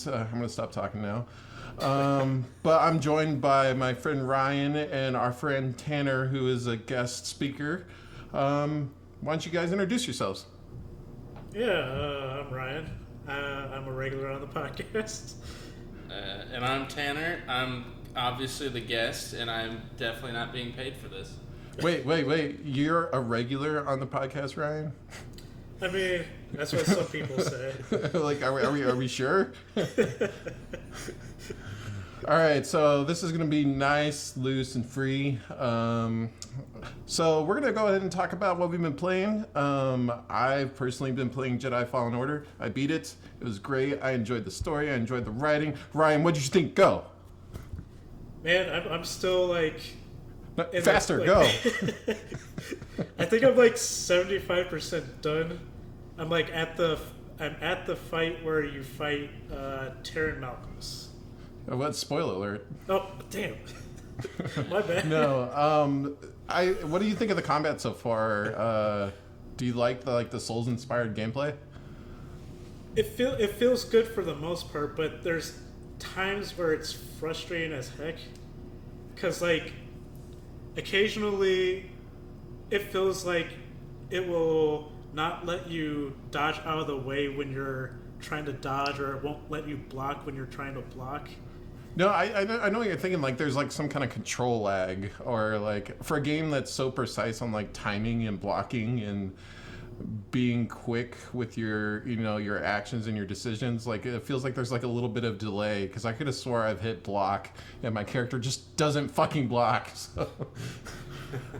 I'm going to stop talking now. But I'm joined by my friend Ryan and our friend Tanner, who is a guest speaker. Why don't you guys introduce yourselves? Yeah, I'm Ryan. I'm a regular on the podcast. And I'm Tanner. I'm obviously the guest, and I'm definitely not being paid for this. Wait. You're a regular on the podcast, Ryan? I mean, that's what some people say. Like, are we sure? All right, so this is going to be nice, loose, and free. So we're going to go ahead and talk about what we've been playing. I've personally been playing Jedi Fallen Order. I beat it. It was great. I enjoyed the story. I enjoyed the writing. Ryan, what did you think? Go. Man, I'm still like... Faster, go. I think I'm like 75% done. I'm at the fight where you fight Terran Malcolmus. What? Spoiler alert. Oh, damn. My bad. No. What do you think of the combat so far? Do you like the Souls-inspired gameplay? It feels good for the most part, but there's times where it's frustrating as heck. Because, like, occasionally it feels like it will not let you dodge out of the way when you're trying to dodge, or it won't let you block when you're trying to block. No, I know what you're thinking. Like, there's like some kind of control lag, or like for a game that's so precise on like timing and blocking and being quick with your actions and your decisions. Like, it feels like there's like a little bit of delay, because I could have swore I've hit block and my character just doesn't fucking block. So,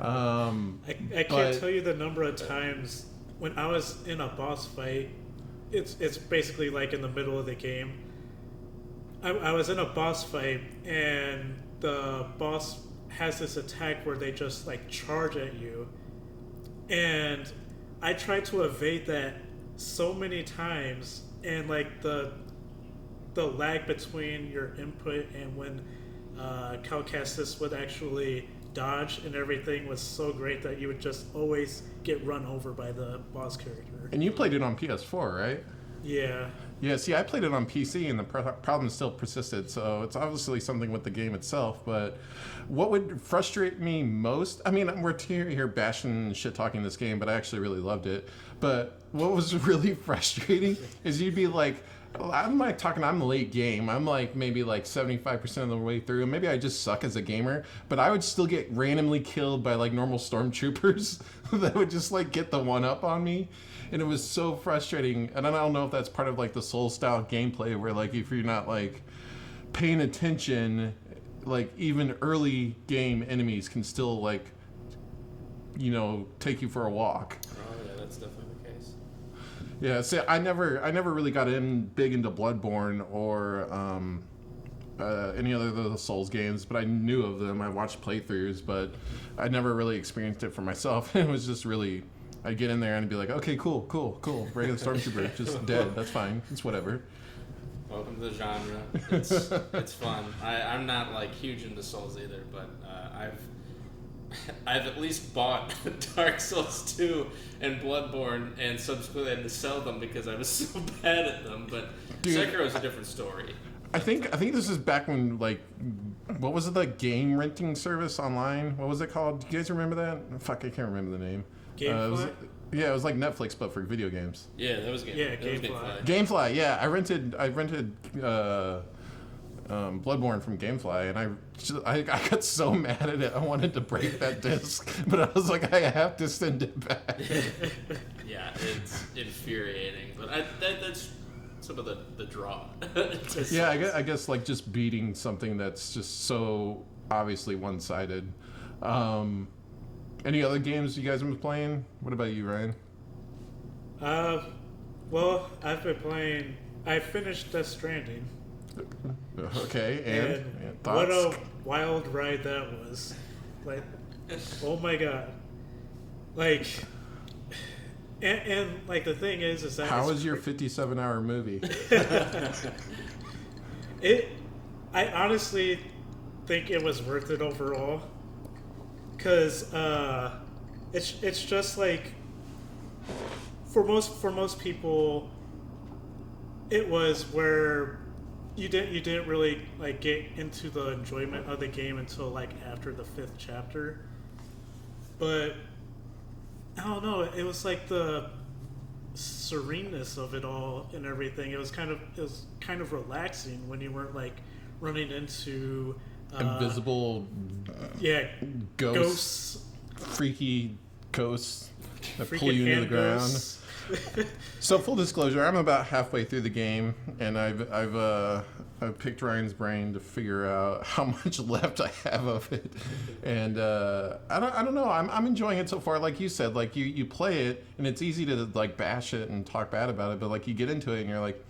I can't tell you the number of times when I was in a boss fight. It's basically like in the middle of the game. I was in a boss fight, and the boss has this attack where they just like charge at you, and I tried to evade that so many times, and like the lag between your input and when Cal Kestis would actually dodge and everything was so great that you would just always get run over by the boss character. And you played it on PS4, right? Yeah. Yeah, see, I played it on PC, and the problem still persisted, so it's obviously something with the game itself. But what would frustrate me most, I mean, we're here bashing and shit-talking this game, but I actually really loved it. But what was really frustrating is you'd be like, I'm late game. I'm like maybe like 75% of the way through, and maybe I just suck as a gamer, but I would still get randomly killed by like normal stormtroopers that would just like get the one up on me. And it was so frustrating. And I don't know if that's part of like the Soul style gameplay, where like if you're not like paying attention, like even early game enemies can still like, take you for a walk. Oh yeah, that's definitely the case. Yeah, see, I never really got big into Bloodborne or any other of the Souls games, but I knew of them. I watched playthroughs, but I never really experienced it for myself. It was just really, I'd get in there and be like, okay, cool. Regular stormtrooper, just dead. That's fine. It's whatever. Welcome to the genre. It's fun. I'm not like huge into Souls either, but I've at least bought Dark Souls 2 and Bloodborne, and subsequently had to sell them because I was so bad at them. But Sekiro's a different story. I think this is back when, like, what was it, the game renting service online? What was it called? Do you guys remember that? Fuck, I can't remember the name. Gamefly? It was like Netflix, but for video games. Yeah, that was Gamefly. Yeah, Gamefly. Gamefly, yeah. I rented Bloodborne from Gamefly, and I got so mad at it. I wanted to break that disc, but I was like, I have to send it back. Yeah, it's infuriating, but that's some of the draw. Yeah, I guess like just beating something that's just so obviously one-sided. Any other games you guys have been playing? What about you, Ryan? Well, I've been playing. I finished Death Stranding. Okay, and thoughts? What a wild ride that was! Like, oh my god! Like, and like the thing is that how was your 57-hour movie? I honestly think it was worth it overall. Because it's just like for most people, it was where you didn't really like get into the enjoyment of the game until like after the fifth chapter. But I don't know. It was like the sereneness of it all and everything. It was kind of relaxing when you weren't like running into Invisible yeah ghosts, freaky ghosts that pull freaking you into the hand ground. ghosts. So full disclosure, I'm about halfway through the game, and I've picked Ryan's brain to figure out how much left I have of it, and I don't know. I'm enjoying it so far. Like you said, like you play it, and it's easy to like bash it and talk bad about it, but like you get into it, and you're like,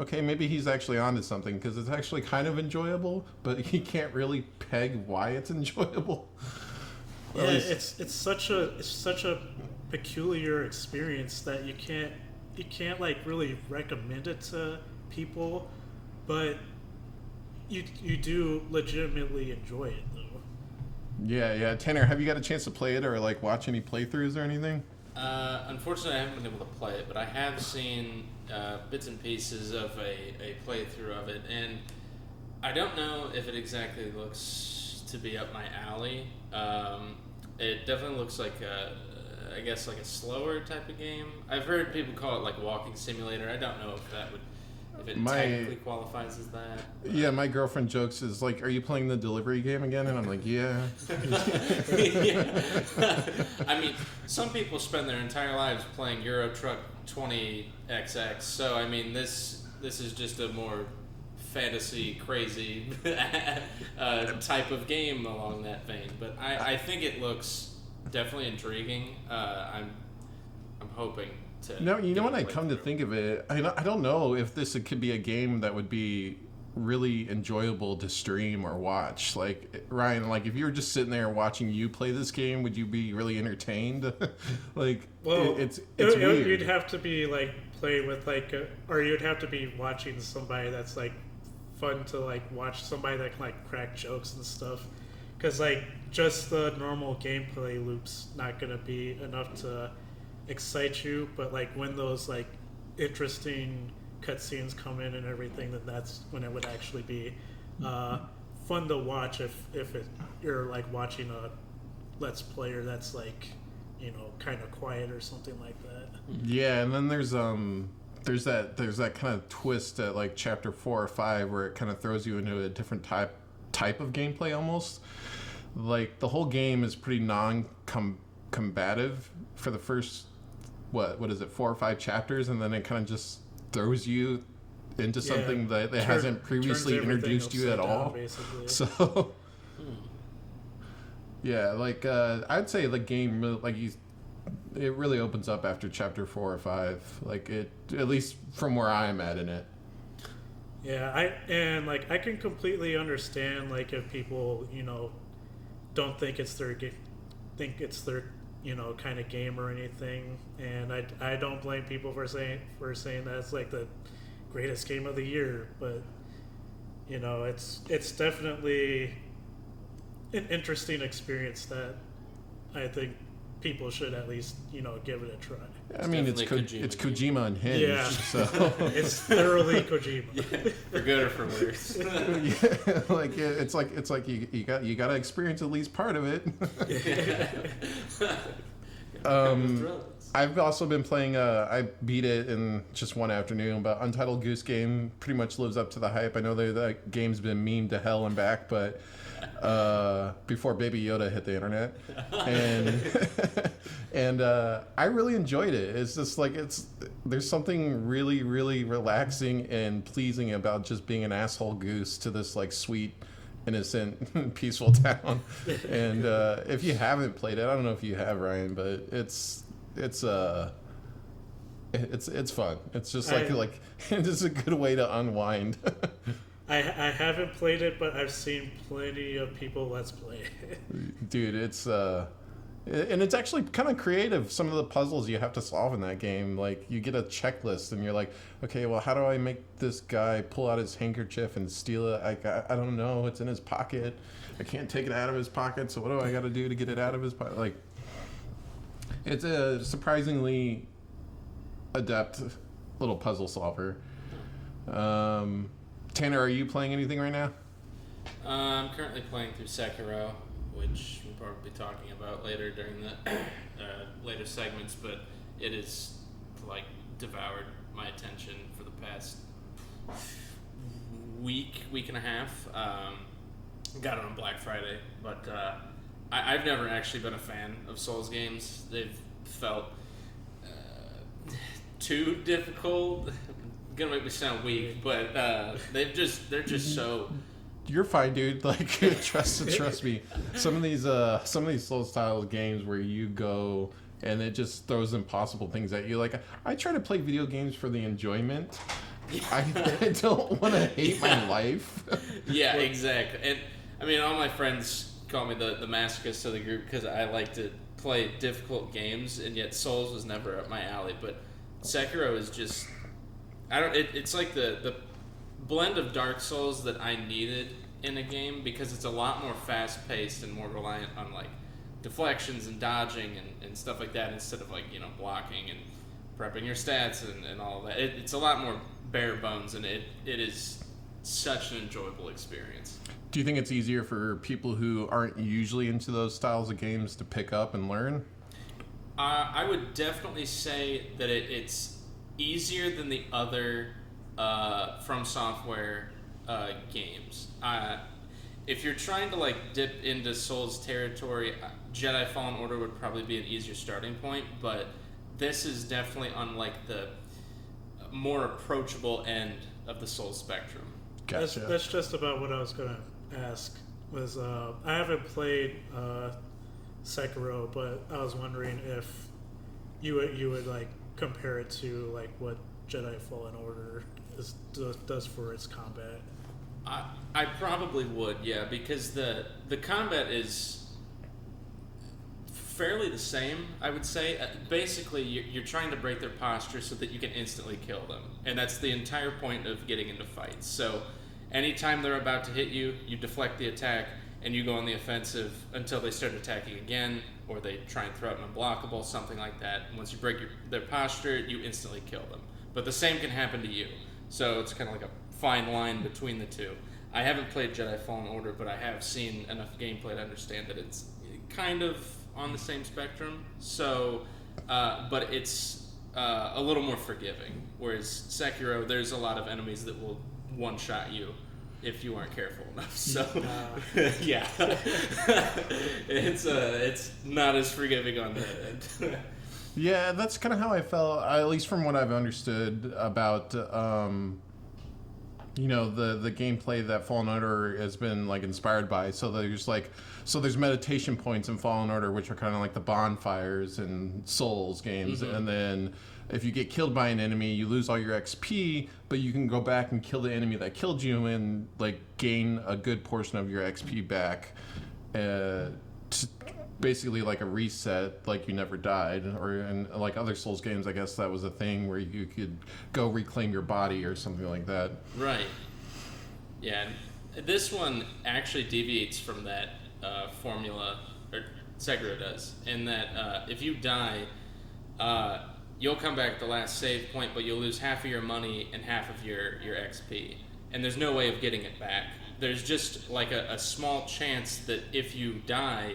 okay, maybe he's actually onto something because it's actually kind of enjoyable, but he can't really peg why it's enjoyable. Yeah, it's such a peculiar experience that you can't like really recommend it to people, but you do legitimately enjoy it though. Yeah. Tanner, have you got a chance to play it or like watch any playthroughs or anything? Unfortunately, I haven't been able to play it, but I have seen bits and pieces of a playthrough of it, and I don't know if it exactly looks to be up my alley. It definitely looks like I guess like a slower type of game. I've heard people call it like walking simulator. I don't know if it technically qualifies as that. Yeah, my girlfriend jokes is like, "Are you playing the delivery game again?" And I'm like, "Yeah." Yeah. I mean, some people spend their entire lives playing Euro Truck 20XX. So I mean, this is just a more fantasy crazy type of game along that vein. But I think it looks definitely intriguing. I'm hoping to. No, you know what? I come to think of it, I don't know if this could be a game that would be really enjoyable to stream or watch. Like Ryan, like if you were just sitting there watching you play this game, would you be really entertained? Like, Well, it's weird. You'd have to be like play with like, or you'd have to be watching somebody that's like fun to like watch, somebody that can like crack jokes and stuff. Because like just the normal gameplay loop's not gonna be enough to excite you. But like when those like interesting cutscenes come in and everything, then that's when it would actually be fun to watch. If you're like watching a let's player that's like, you know, kind of quiet or something like that. Yeah, and then there's that kind of twist at like chapter 4 or 5 where it kind of throws you into a different type of gameplay almost. Like the whole game is pretty non-combative for the first what is it, 4 or 5 chapters, and then it kind of just throws you into something that hasn't previously introduced you at all. Basically. So yeah, like I'd say the game it really opens up after chapter 4 or 5. Like it, at least from where I'm at in it. Yeah, I can completely understand like if people, you know, don't think it's their you know, kind of game or anything, and I don't blame people for saying that it's like the greatest game of the year, but you know, it's definitely an interesting experience that I think people should at least, you know, give it a try. I mean, it's Kojima unhinged. Yeah, so it's thoroughly Kojima. Yeah, for good or for worse. Yeah, like it's like you got to experience at least part of it. I've also been playing. I beat it in just one afternoon. But Untitled Goose Game pretty much lives up to the hype. I know that game's been memed to hell and back, but before Baby Yoda hit the internet, and I really enjoyed it. It's just like there's something really, really relaxing and pleasing about just being an asshole goose to this like sweet, innocent, peaceful town. And if you haven't played it, I don't know if you have, Ryan, but it's fun. It's just like it's a good way to unwind. I haven't played it, but I've seen plenty of people let's play it. Dude, and it's actually kind of creative. Some of the puzzles you have to solve in that game, like you get a checklist and you're like, okay, well, how do I make this guy pull out his handkerchief and steal it? I don't know. It's in his pocket. I can't take it out of his pocket. So what do I got to do to get it out of his pocket? Like, it's a surprisingly adept little puzzle solver. Tanner, are you playing anything right now? I'm currently playing through Sekiro, which we'll probably be talking about later during the later segments, but it is like devoured my attention for the past week and a half. Got it on Black Friday, but I've never actually been a fan of Souls games. They've felt too difficult. Gonna make me sound weak, but they're just so. You're fine, dude. Like, trust me. Some of these Souls style games where you go and it just throws impossible things at you. Like, I try to play video games for the enjoyment. I don't want to hate my life. Yeah, exactly. And I mean, all my friends call me the masochist of the group because I like to play difficult games, and yet Souls was never up my alley. But Sekiro is just, it's like the blend of Dark Souls that I needed in a game, because it's a lot more fast-paced and more reliant on like deflections and dodging and stuff like that, instead of like, you know, blocking and prepping your stats and all of that. It's a lot more bare bones, and it is such an enjoyable experience. Do you think it's easier for people who aren't usually into those styles of games to pick up and learn? I would definitely say that it's easier than the other From Software games. If you're trying to like dip into Souls territory, Jedi Fallen Order would probably be an easier starting point, but this is definitely on like the more approachable end of the Souls spectrum. Gotcha. That's just about what I was going to ask. Was I haven't played Sekiro, but I was wondering if you would like compare it to like what Jedi Fallen Order does for its combat. I probably would, yeah, because the combat is fairly the same, I would say. Basically, you're trying to break their posture so that you can instantly kill them, and that's the entire point of getting into fights. So anytime they're about to hit you, you deflect the attack, and you go on the offensive until they start attacking again, or they try and throw out an unblockable, something like that. And once you break their posture, you instantly kill them. But the same can happen to you. So it's kind of like a fine line between the two. I haven't played Jedi Fallen Order, but I have seen enough gameplay to understand that it's kind of on the same spectrum. So, but it's a little more forgiving. Whereas Sekiro, there's a lot of enemies that will one-shot you if you aren't careful enough. So, yeah, it's not as forgiving on that end. Yeah, that's kind of how I felt, at least from what I've understood about, you know, the gameplay that Fallen Order has been like inspired by. So there's meditation points in Fallen Order, which are kind of like the bonfires in Souls games, and then if you get killed by an enemy, you lose all your XP, but you can go back and kill the enemy that killed you and like gain a good portion of your XP back. Basically like a reset, like you never died. Or in like other Souls games, I guess that was a thing where you could go reclaim your body or something like that. Right. Yeah. This one actually deviates from that formula, or Sekiro does, in that if you die, you'll come back at the last save point, but you'll lose half of your money and half of your XP. And there's no way of getting it back. There's just like a small chance that if you die,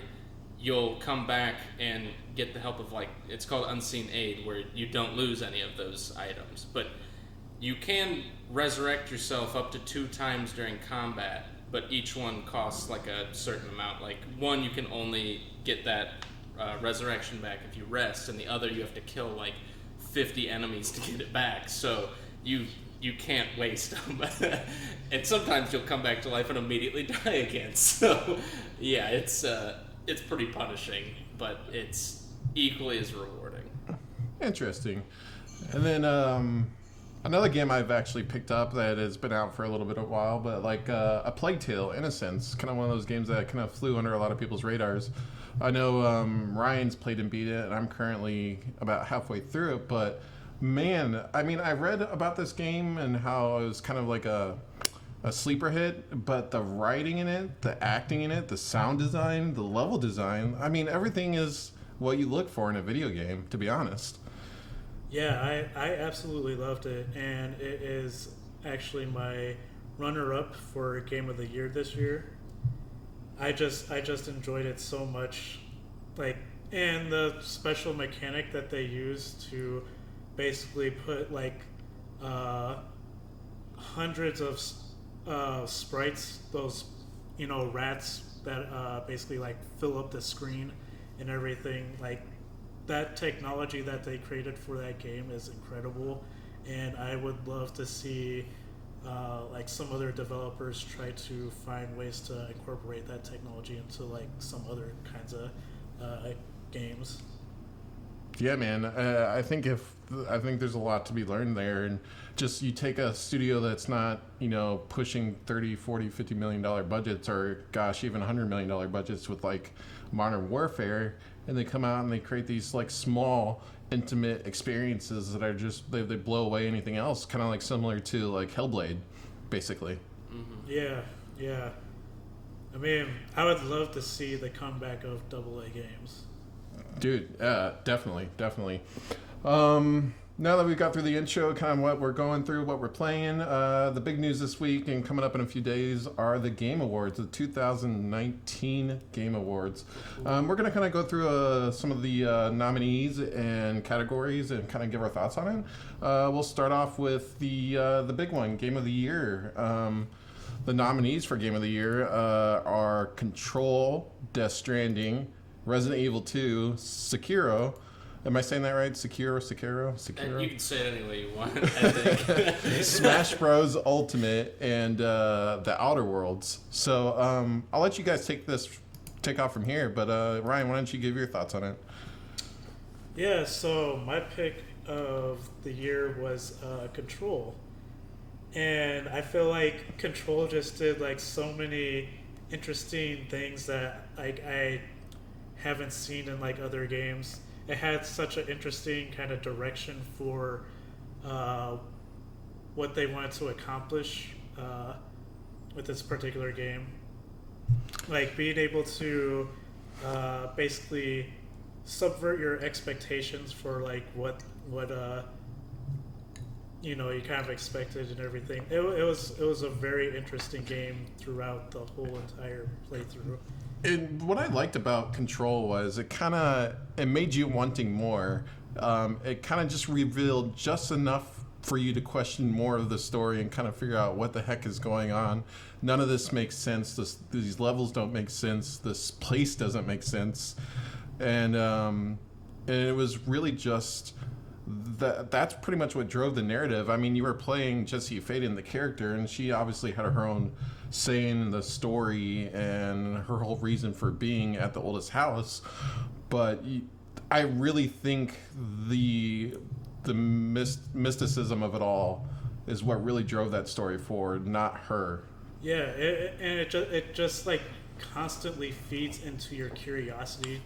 you'll come back and get the help of, like, it's called Unseen Aid, where you don't lose any of those items. But you can resurrect yourself up to 2 times during combat, but each one costs like a certain amount. Like, one, you can only get that resurrection back if you rest, and the other you have to kill like 50 enemies to get it back. So you can't waste them. And sometimes you'll come back to life and immediately die again. So yeah, it's pretty punishing, but it's equally as rewarding. Interesting. And then another game I've actually picked up that has been out for a little bit of a while, but like A Plague Tale, Innocence, kind of one of those games that kind of flew under a lot of people's radars. I know Ryan's played and beat it, and I'm currently about halfway through it, but man, I mean, I read about this game and how it was kind of like a sleeper hit, but the writing in it, the acting in it, the sound design, the level design, I mean, everything is what you look for in a video game, to be honest. Yeah, I absolutely loved it, and it is actually my runner-up for Game of the Year this year. I just enjoyed it so much, like, and the special mechanic that they used to basically put like uh, hundreds of sprites, those rats that basically like fill up the screen and everything. Like that technology that they created for that game is incredible, and I would love to see like some other developers try to find ways to incorporate that technology into like some other kinds of games. Yeah, man. I think there's a lot to be learned there, and just you take a studio that's not pushing 30, 40, 50 million dollar budgets, or gosh, even $100 million budgets with like Modern Warfare, and they come out and they create these like small intimate experiences that are just they blow away anything else, kind of like similar to like Hellblade, basically. Yeah, yeah. I mean, I would love to see the comeback of AA games. Dude, definitely. Now that we've got through the intro, kind of what we're going through, what we're playing, the big news this week and coming up in a few days are the Game Awards, the 2019 Game Awards. We're going to kind of go through some of the nominees and categories and kind of give our thoughts on it. We'll start off with the big one, Game of the Year. The nominees for Game of the Year are Control, Death Stranding, Resident Evil 2, Sekiro. Am I saying that right? Sekiro? You can say it any way you want, I think. Smash Bros. Ultimate and The Outer Worlds. So I'll let you guys take off from here. But Ryan, why don't you give your thoughts on it? Yeah, so my pick of the year was Control. And I feel like Control just did like so many interesting things that like I haven't seen in like other games. It had such an interesting kind of direction for what they wanted to accomplish with this particular game. Like being able to basically subvert your expectations for like what you kind of expected and everything. It was a very interesting game throughout the whole entire playthrough. And what I liked about Control was it made you wanting more. It kind of just revealed just enough for you to question more of the story and kind of figure out what the heck is going on. None of this makes sense. These levels don't make sense. This place doesn't make sense. And it was really just that's pretty much what drove the narrative. I mean, you were playing Jessie Faden, the character, and she obviously had her own say in the story and her whole reason for being at the oldest house. But I really think the mysticism of it all is what really drove that story forward, not her. Yeah, it just like constantly feeds into your curiosity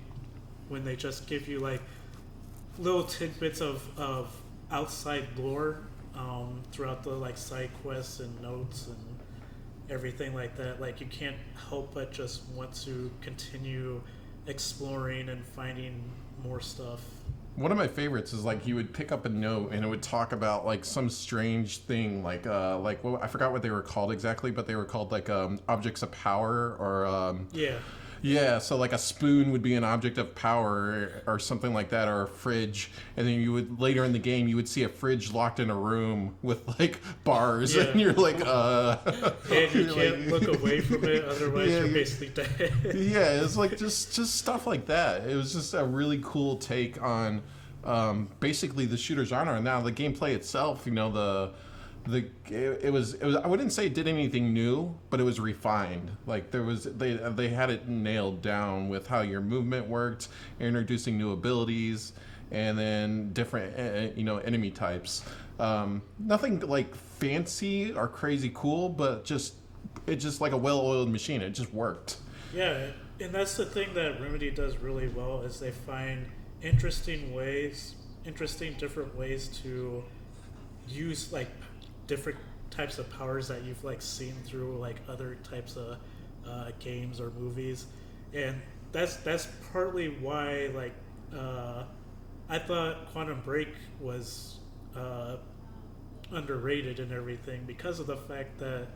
when they just give you like little tidbits of outside lore throughout the like side quests and notes and everything like that. Like you can't help but just want to continue exploring and finding more stuff. One of my favorites is like you would pick up a note and it would talk about like some strange thing, like well, I forgot what they were called exactly, but they were called like objects of power or yeah, so like a spoon would be an object of power or something like that, or a fridge, and then you would later in the game you would see a fridge locked in a room with like bars, and you're like and you can't look away from it, otherwise you're basically dead. Yeah, it's like just stuff like that. It was just a really cool take on basically the shooter genre. Now the gameplay itself, it was I wouldn't say it did anything new, but it was refined. Like they had it nailed down with how your movement worked, introducing new abilities, and then different enemy types. Nothing like fancy or crazy cool, but it's just like a well-oiled machine. It just worked. Yeah, and that's the thing that Remedy does really well is they find interesting different ways to use like different types of powers that you've like seen through like other types of games or movies, and that's partly why like I thought Quantum Break was underrated and everything, because of the fact that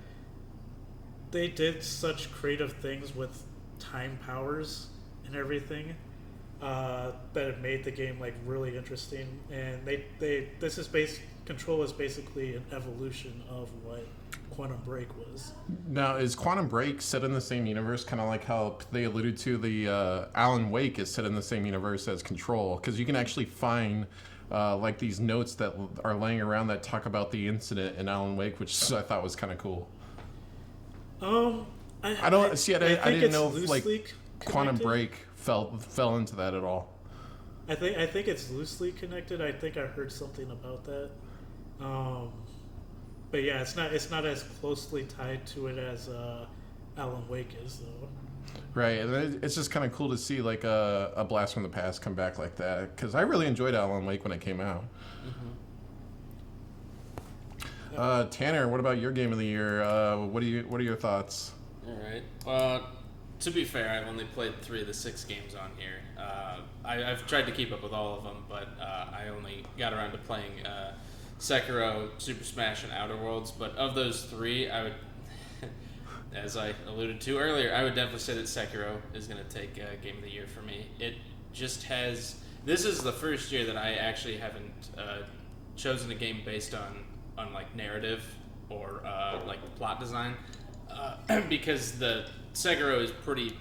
they did such creative things with time powers and everything that it made the game like really interesting. And Control is basically an evolution of what Quantum Break was. Now, is Quantum Break set in the same universe, kind of like how they alluded to the Alan Wake is set in the same universe as Control? Because you can actually find like these notes that are laying around that talk about the incident in Alan Wake, which I thought was kind of cool. I didn't know if like Quantum Break fell into that at all. I think it's loosely connected. I think I heard something about that. But yeah, it's not as closely tied to it as Alan Wake is, though. Right, and it's just kind of cool to see like a blast from the past come back like that, because I really enjoyed Alan Wake when it came out. Mm-hmm. Tanner, what about your game of the year? What are your thoughts? All right. Well, to be fair, I've only played 3 of the 6 games on here. I've tried to keep up with all of them, but I only got around to playing Sekiro, Super Smash, and Outer Worlds. But of those 3, I would, as I alluded to earlier, I would definitely say that Sekiro is going to take Game of the Year for me. It just has... This is the first year that I actually haven't chosen a game based on like narrative or like plot design, because the Sekiro is pretty...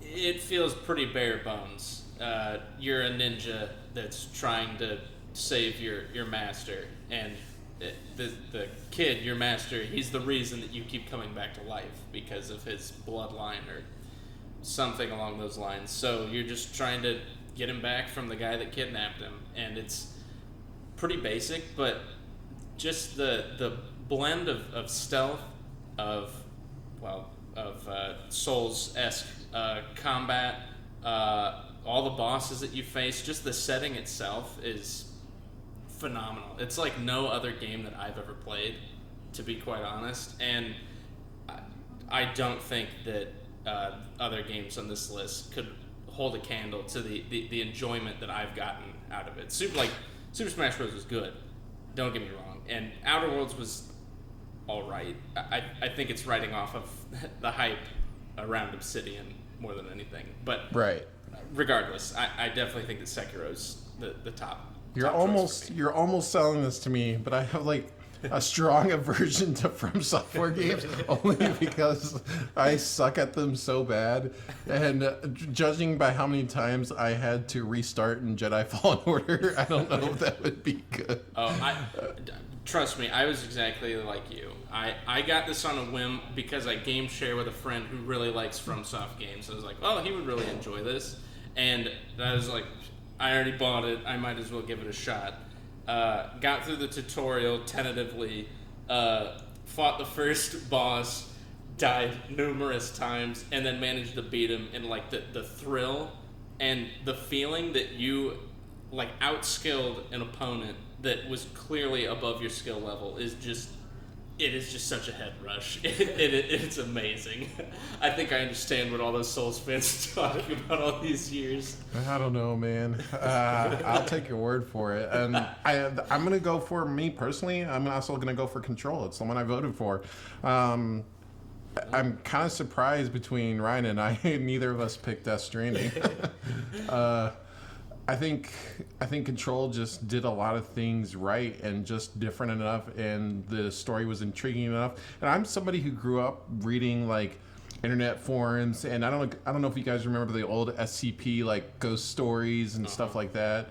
It feels pretty bare bones. You're a ninja that's trying to save your master, and the kid, your master, he's the reason that you keep coming back to life because of his bloodline or something along those lines. So you're just trying to get him back from the guy that kidnapped him, and it's pretty basic, but just the blend of stealth, of Souls-esque combat, all the bosses that you face, just the setting itself is phenomenal. It's like no other game that I've ever played, to be quite honest, and I don't think that other games on this list could hold a candle to the enjoyment that I've gotten out of it. Super Smash Bros. Was good, don't get me wrong, and Outer Worlds was alright. I think it's riding off of the hype around Obsidian more than anything, but right. Regardless, I definitely think that Sekiro's the top. You're almost selling this to me, but I have like a strong aversion to From Software games only because I suck at them so bad. And judging by how many times I had to restart in Jedi Fallen Order, I don't know if that would be good. Trust me, I was exactly like you. I got this on a whim because I game share with a friend who really likes FromSoft games. I was like, oh, he would really enjoy this. And I was like, I already bought it. I might as well give it a shot. Got through the tutorial tentatively, fought the first boss, died numerous times, and then managed to beat him. And like the thrill and the feeling that you like outskilled an opponent that was clearly above your skill level is just such a head rush. It's amazing. I think I understand what all those Souls fans are talking about all these years. I don't know, man. I'll take your word for it. And I'm going to go for me personally. I'm also going to go for Control. It's the one I voted for. I'm kind of surprised between Ryan and I. Neither of us picked Death Stranding. I think Control just did a lot of things right and just different enough, and the story was intriguing enough. And I'm somebody who grew up reading like internet forums, and I don't know if you guys remember the old SCP like ghost stories and stuff like that,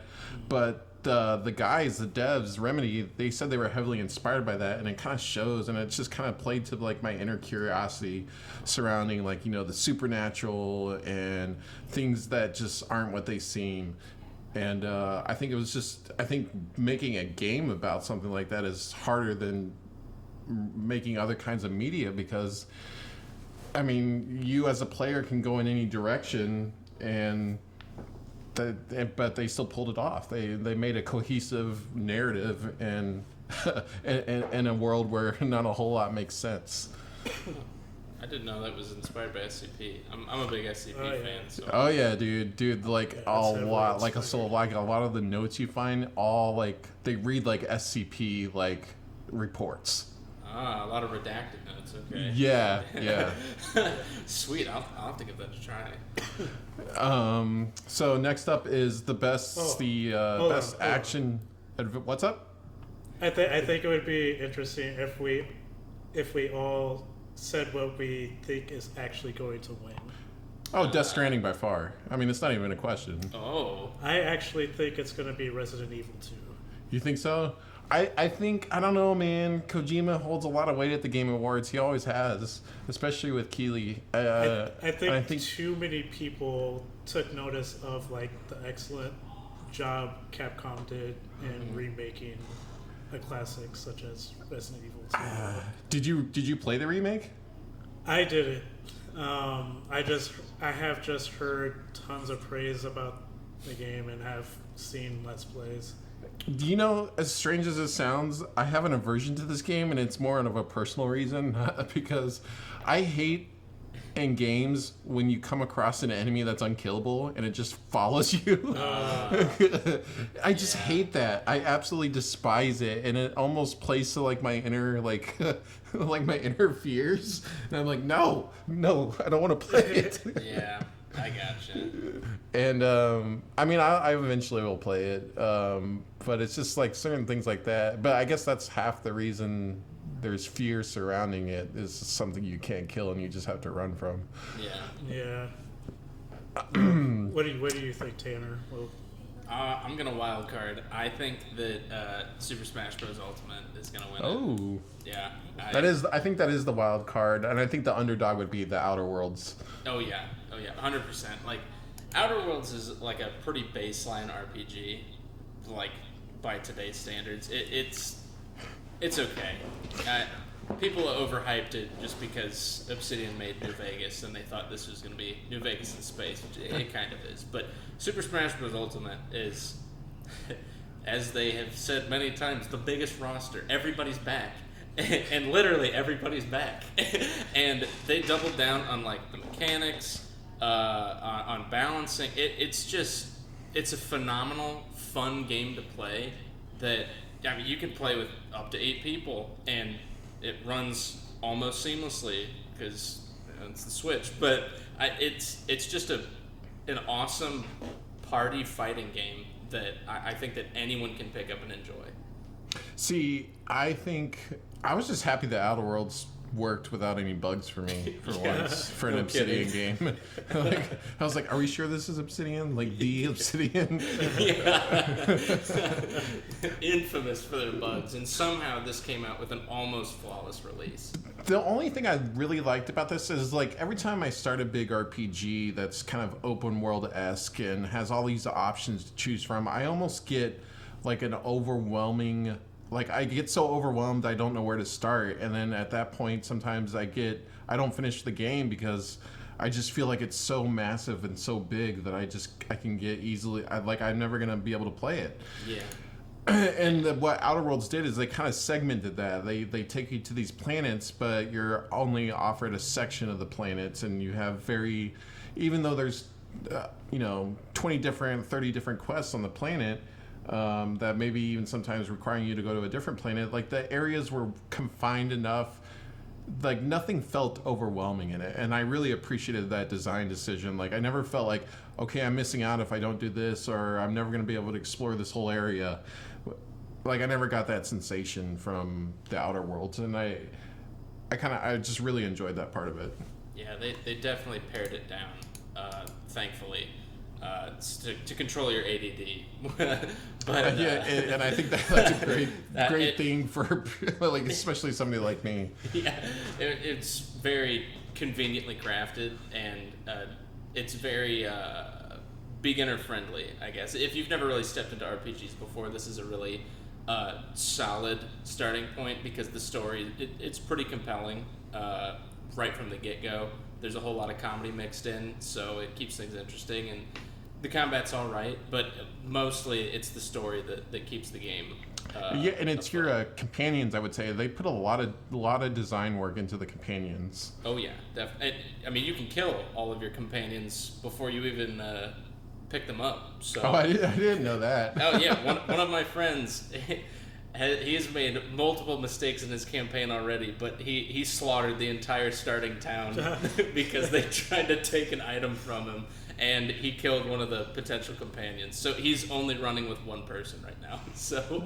but the guys, the devs, Remedy, they said they were heavily inspired by that, and it kind of shows, and it's just kind of played to like my inner curiosity surrounding like, you know, the supernatural and things that just aren't what they seem. And I think making a game about something like that is harder than making other kinds of media, because I mean, you as a player can go in any direction, but they still pulled it off. They made a cohesive narrative and in a world where not a whole lot makes sense. I didn't know that was inspired by SCP. I'm a big SCP fan. So. Oh yeah, dude, like a lot, like a lot of the notes you find, all like they read like SCP like reports. Ah, a lot of redacted notes. Okay. Yeah, yeah. Sweet. I'll have to give that a try. So next up is the best best hold on. action. What's up? I think it would be interesting if we all said what we think is actually going to win. Oh, Death Stranding by far. I mean, it's not even a question. Oh. I actually think it's going to be Resident Evil 2. You think so? I think, I don't know, man. Kojima holds a lot of weight at the Game Awards. He always has, especially with Keighley. I think too many people took notice of like the excellent job Capcom did in remaking a classic such as Resident Evil 2. Did you play the remake? I did it. I have just heard tons of praise about the game and have seen Let's Plays. Do you know, as strange as it sounds, I have an aversion to this game, and it's more of a personal reason because I hate in games when you come across an enemy that's unkillable and it just follows you. I just hate that. I absolutely despise it, and it almost plays to like my inner like my inner fears. And I'm like, no, I don't want to play it. Yeah, I gotcha. And I mean, I eventually will play it, but it's just like certain things like that. But I guess that's half the reason there's fear surrounding it, is something you can't kill and you just have to run from. Yeah. What do you think, Tanner? Well, I'm gonna wild card. I think that Super Smash Bros. Ultimate is gonna win. Oh, Yeah. I think that is the wild card, and I think the underdog would be the Outer Worlds. Oh yeah, 100%. Like, Outer Worlds is like a pretty baseline RPG, like by today's standards. It's okay. People overhyped it just because Obsidian made New Vegas and they thought this was going to be New Vegas in space, which it kind of is. But Super Smash Bros. Ultimate is, as they have said many times, the biggest roster. Everybody's back. And literally everybody's back. And they doubled down on like the mechanics, on balancing. It's a phenomenal, fun game to play that, I mean, you can play with up to 8 people, and it runs almost seamlessly because it's the Switch. But it's just an awesome party fighting game that I think that anyone can pick up and enjoy. See, I think I was just happy that Outer Worlds worked without any bugs for me for once for an Obsidian game. Like, I was like, are we sure this is Obsidian? Like the Obsidian? Yeah. Infamous for their bugs, and somehow this came out with an almost flawless release. The only thing I really liked about this is like every time I start a big RPG that's kind of open world-esque and has all these options to choose from, I almost get like an overwhelming, like I get so overwhelmed I don't know where to start, and then at that point sometimes I don't finish the game because I just feel like it's so massive and so big that I can get easily, I'm never gonna be able to play it. Yeah. And what Outer Worlds did is they kind of segmented that. They take you to these planets, but you're only offered a section of the planets, and you have even though there's 20 different, 30 different quests on the planet, that maybe even sometimes requiring you to go to a different planet, like the areas were confined enough, like nothing felt overwhelming in it, and I really appreciated that design decision. Like I never felt like, okay, I'm missing out if I don't do this, or I'm never going to be able to explore this whole area. Like I never got that sensation from the Outer Worlds, and I just really enjoyed that part of it. Yeah, they definitely pared it down, thankfully, to control your ADD. But yeah, and I think that's a great thing for like especially somebody like me. Yeah, it's very conveniently crafted, and it's very beginner friendly, I guess. If you've never really stepped into RPGs before, this is a really solid starting point because the story it's pretty compelling right from the get-go. There's a whole lot of comedy mixed in, so it keeps things interesting, and the combat's all right, but mostly it's the story that keeps the game. Yeah, and it's your companions. I would say they put a lot of design work into the companions. Oh yeah, definitely. I mean, you can kill all of your companions before you even pick them up. So. Oh, I didn't know that. Oh yeah, one of my friends, He's made multiple mistakes in his campaign already, but he slaughtered the entire starting town because they tried to take an item from him, and he killed one of the potential companions. So he's only running with one person right now. So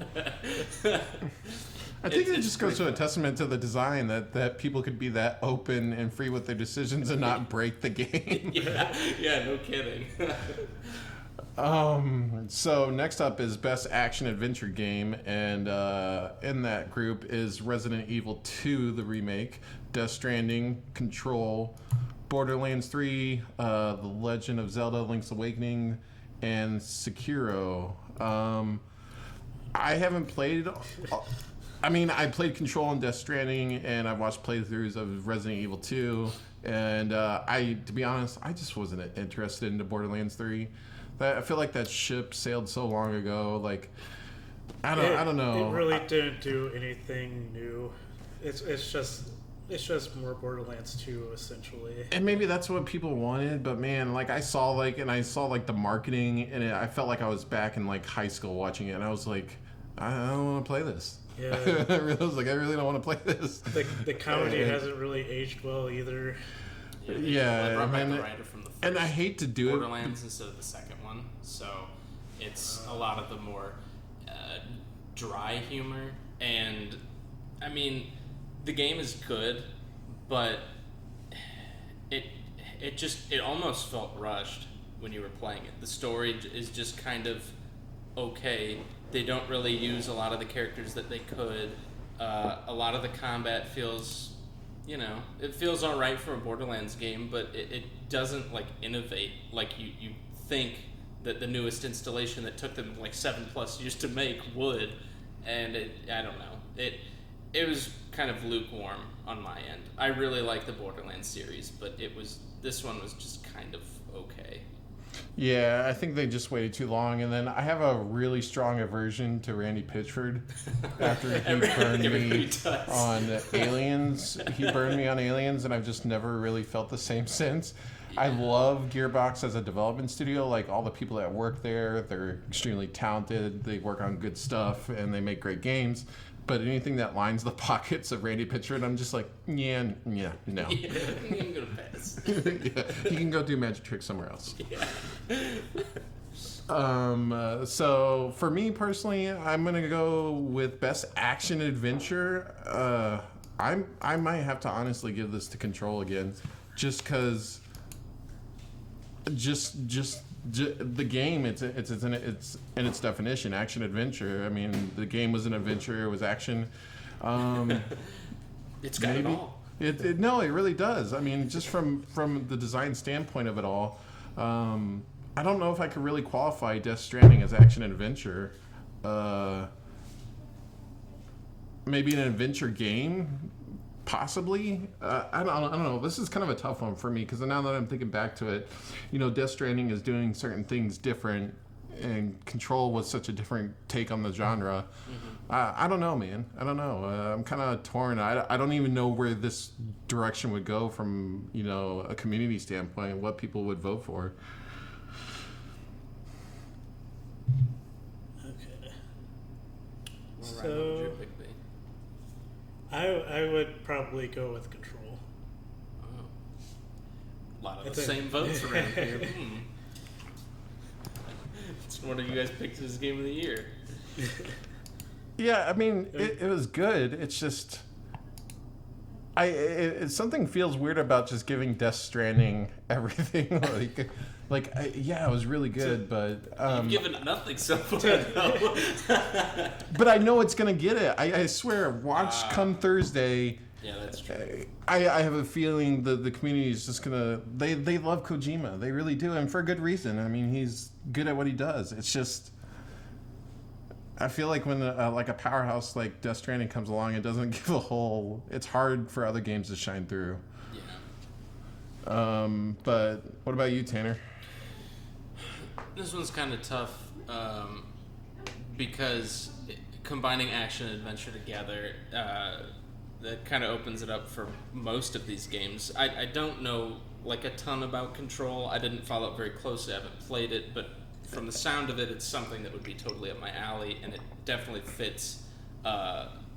I think it just goes to a testament to the design that people could be that open and free with their decisions and not break the game. yeah, no kidding. So next up is Best Action Adventure Game, and in that group is Resident Evil 2, the remake, Death Stranding, Control, Borderlands 3, The Legend of Zelda: Link's Awakening, and Sekiro. I haven't played. I mean, I played Control and Death Stranding, and I watched playthroughs of Resident Evil 2, and to be honest, I just wasn't interested in Borderlands 3. I feel like that ship sailed so long ago. Like, I don't know. It really didn't do anything new. It's just more Borderlands 2 essentially. And maybe that's what people wanted, but man, like I saw the marketing, and I felt like I was back in like high school watching it, and I was like, I don't want to play this. Yeah. I really don't want to play this. The comedy hasn't really aged well either. I brought back the writer from the first and I hate to do Borderlands instead of the second one, so it's a lot of the more dry humor. And I mean, the game is good, but it almost felt rushed when you were playing it. The story is just kind of okay. They don't really use a lot of the characters that they could. A lot of the combat feels, it feels all right for a Borderlands game, but it doesn't like innovate like you think that the newest installation that took them like 7+ years to make would. And I don't know. It was kind of lukewarm on my end. I really like the Borderlands series, but this one was just kind of okay. Yeah, I think they just waited too long, and then I have a really strong aversion to Randy Pitchford after he burned me on Aliens. He burned me on Aliens, and I've just never really felt the same since. Yeah. I love Gearbox as a development studio. Like, all the people that work there, they're extremely talented. They work on good stuff, and they make great games. But anything that lines the pockets of Randy Pitchford, I'm just like, no. Yeah, I'm gonna pass. Yeah, he can go do magic tricks somewhere else. Yeah. So for me personally, I'm gonna go with Best Action Adventure. I might have to honestly give this to Control again, just because. The game, it's in its definition, action adventure. I mean, the game was an adventure. It was action. It's got it all. No, it really does. I mean, just from the design standpoint of it all, I don't know if I could really qualify Death Stranding as action adventure. Maybe an adventure game. Possibly. I don't know. This is kind of a tough one for me because now that I'm thinking back to it, Death Stranding is doing certain things different, and Control was such a different take on the genre. Mm-hmm. I don't know, man. I don't know. I'm kind of torn. I don't even know where this direction would go from, a community standpoint, what people would vote for. Okay. Well, Ryan, what would your pick be? I would probably go with Control. Oh. A lot of the same votes around here. It's one of you guys picked as game of the year. Yeah, I mean, it was good. It's just... something feels weird about just giving Death Stranding everything. It was really good, but... You've given it nothing so far, though. But I know it's going to get it. I swear, watch come Thursday. Yeah, that's true. I have a feeling the community is just going to... They love Kojima. They really do, and for a good reason. I mean, he's good at what he does. It's just... I feel like when a powerhouse like Death Stranding comes along, it doesn't give a whole... It's hard for other games to shine through. Yeah. But what about you, Tanner? This one's kind of tough because combining action and adventure together, that kind of opens it up for most of these games. I don't know a ton about Control. I didn't follow it very closely. I haven't played it, but from the sound of it, it's something that would be totally up my alley, and it definitely fits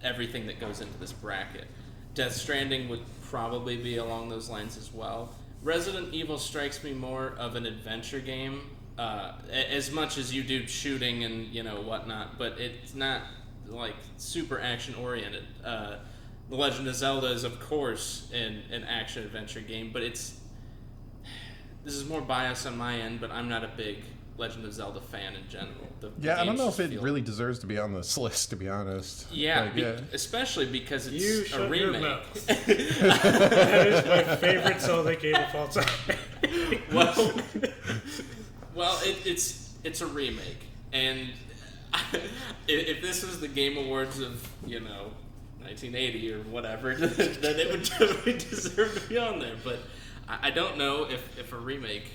everything that goes into this bracket. Death Stranding would probably be along those lines as well. Resident Evil strikes me more of an adventure game, as much as you do shooting and whatnot, but it's not like super action oriented. The Legend of Zelda is of course an action adventure game, but this is more bias on my end, but I'm not a big Legend of Zelda fan in general. I don't know if it really deserves to be on this list, to be honest. Yeah, especially because it's You a shut your remake. mouth. That is my favorite Zelda game of all time. Well, it's a remake, and if this was the Game Awards of 1980 or whatever, then it would totally deserve to be on there. But I don't know if a remake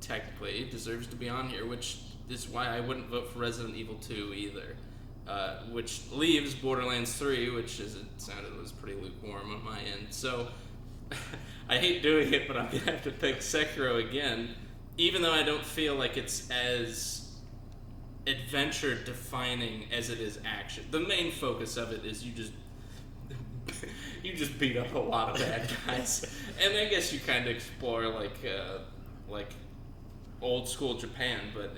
technically deserves to be on here, which is why I wouldn't vote for Resident Evil 2 either. Which leaves Borderlands 3, which, as it sounded, was pretty lukewarm on my end. So I hate doing it, but I'm gonna have to pick Sekiro again, even though I don't feel like it's as adventure defining as it is action. The main focus of it is you just beat up a lot of bad guys, and I guess you kind of explore like old school Japan, but